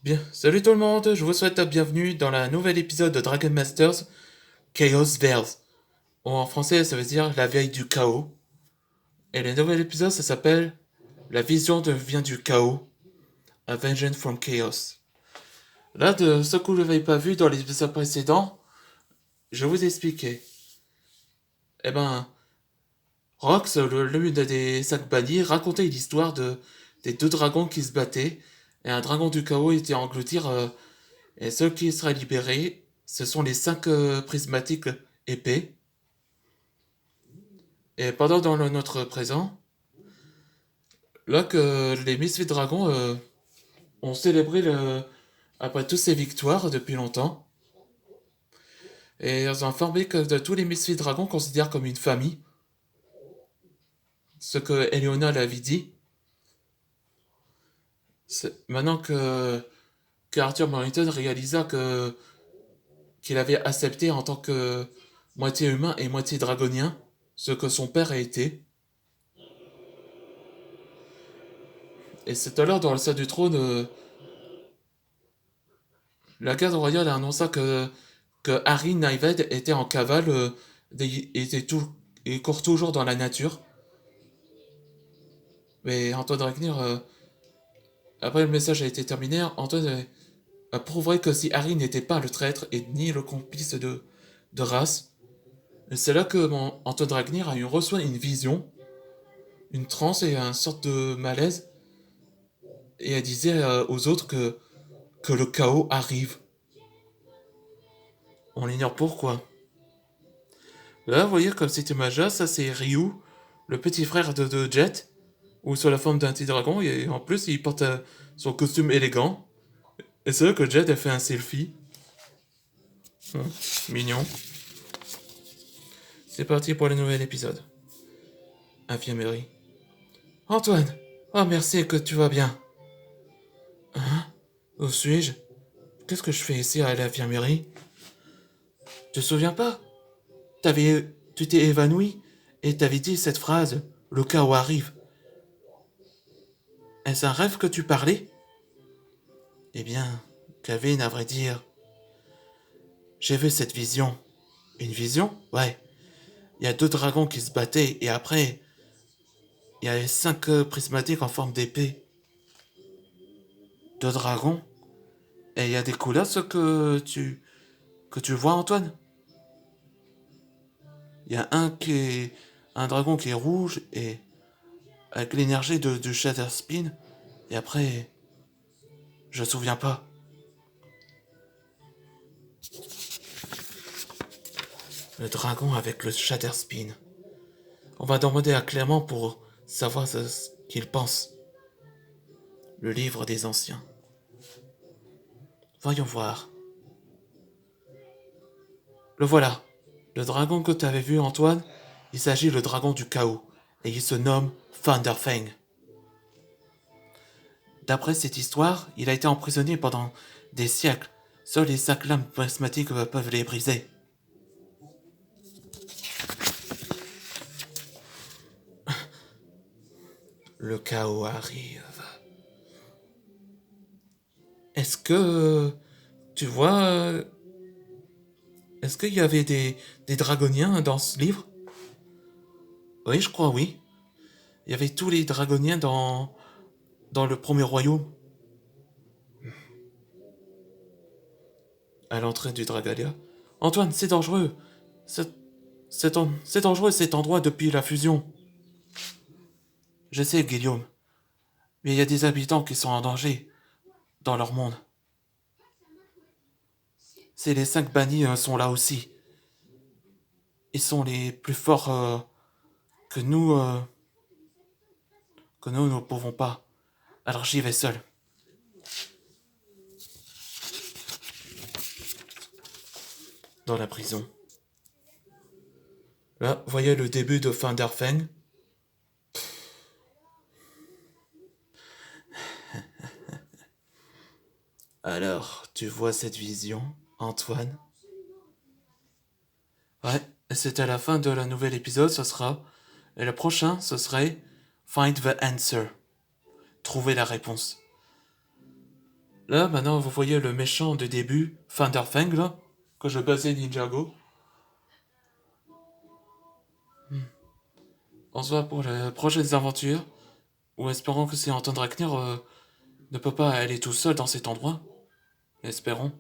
Bien, salut tout le monde, je vous souhaite la bienvenue dans la nouvel épisode de Dragon Masters Chaos Verse. En français, ça veut dire la veille du chaos. Et le nouvel épisode, ça s'appelle La vision vient du chaos, A Vengeance from Chaos. Là, de ce que vous n'avez pas vu dans l'épisode précédent, je vais vous expliquer. Eh ben, Rox, l'une des cinq bannis, racontait l'histoire des deux dragons qui se battaient, et un dragon du chaos était à engloutir, et ceux qui seraient libérés, ce sont les cinq prismatiques épées. Et pendant notre présent, là que les Misfits Dragons ont célébré après toutes ces victoires depuis longtemps, et ils ont informé que tous les Misfits Dragons considèrent comme une famille, ce que Eliona l'avait dit. Maintenant que Arthur Morrington réalisa qu'il avait accepté en tant que moitié humain et moitié dragonien, ce que son père a été. Et c'est alors dans le salle du trône, la garde royale annonça que Harry Nyved était en cavale, il court toujours dans la nature. Mais Antoine Dragnir, après le message a été terminé, Antoine prouverait que si Harry n'était pas le traître et ni le complice de race, c'est là que Antoine Dragnir a reçoit une vision, une transe et une sorte de malaise, et elle disait aux autres que le chaos arrive. On ignore pourquoi. Là, vous voyez comme cette image-là, ça c'est Ryu, le petit frère de Jet, ou sur la forme d'un petit dragon, et en plus il porte son costume élégant. Et c'est là que Jet a fait un selfie. Hum, Mignon. C'est parti pour le nouvel épisode. Infirmerie. Antoine. Oh merci que tu vas bien. Hein? Où suis-je? Qu'est-ce que je fais ici à l'infirmerie? Tu te souviens pas? Tu t'es évanoui et t'avais dit cette phrase. Le chaos arrive. Est-ce un rêve que tu parlais? Eh bien, Kevin, à vrai dire, j'ai vu cette vision. Une vision? Ouais. Il y a deux dragons qui se battaient et après, il y a les cinq prismatiques en forme d'épée. Deux dragons? Et il y a des couleurs ce que tu vois, Antoine? Il y a un dragon qui est rouge et avec l'énergie du Shatter Spin. Et après, je me souviens pas. Le dragon avec le Shatter Spin. On va demander à Clément pour savoir ce qu'il pense. Le livre des anciens. Voyons voir. Le voilà. Le dragon que tu avais vu, Antoine, il s'agit le dragon du chaos. Et il se nomme Thunderfang. D'après cette histoire, il a été emprisonné pendant des siècles. Seules les cinq lames prismatiques peuvent les briser. Le chaos arrive. Est-ce que tu vois, est-ce qu'il y avait des dragoniens dans ce livre? Oui, je crois oui. Il y avait tous les dragoniens dans le premier royaume. À l'entrée du Dragalia. Antoine, c'est dangereux. C'est c'est dangereux cet endroit depuis la fusion. Je sais, Guillaume, mais il y a des habitants qui sont en danger dans leur monde. C'est les cinq bannis sont là aussi. Ils sont les plus forts que nous, euh, que nous ne pouvons pas. Alors j'y vais seul. Dans la prison. Là, voyez le début de Thunderfang. Alors, tu vois cette vision, Antoine? Ouais, c'est à la fin de la nouvelle épisode, ce sera. Et le prochain, ce serait Find the Answer. Trouver la réponse. Là, maintenant, vous voyez le méchant de début, Thunderfang, là, que je basais Ninjago. On se voit pour les prochaines aventures, ou espérons que si Anton Draknir ne peut pas aller tout seul dans cet endroit. Espérons.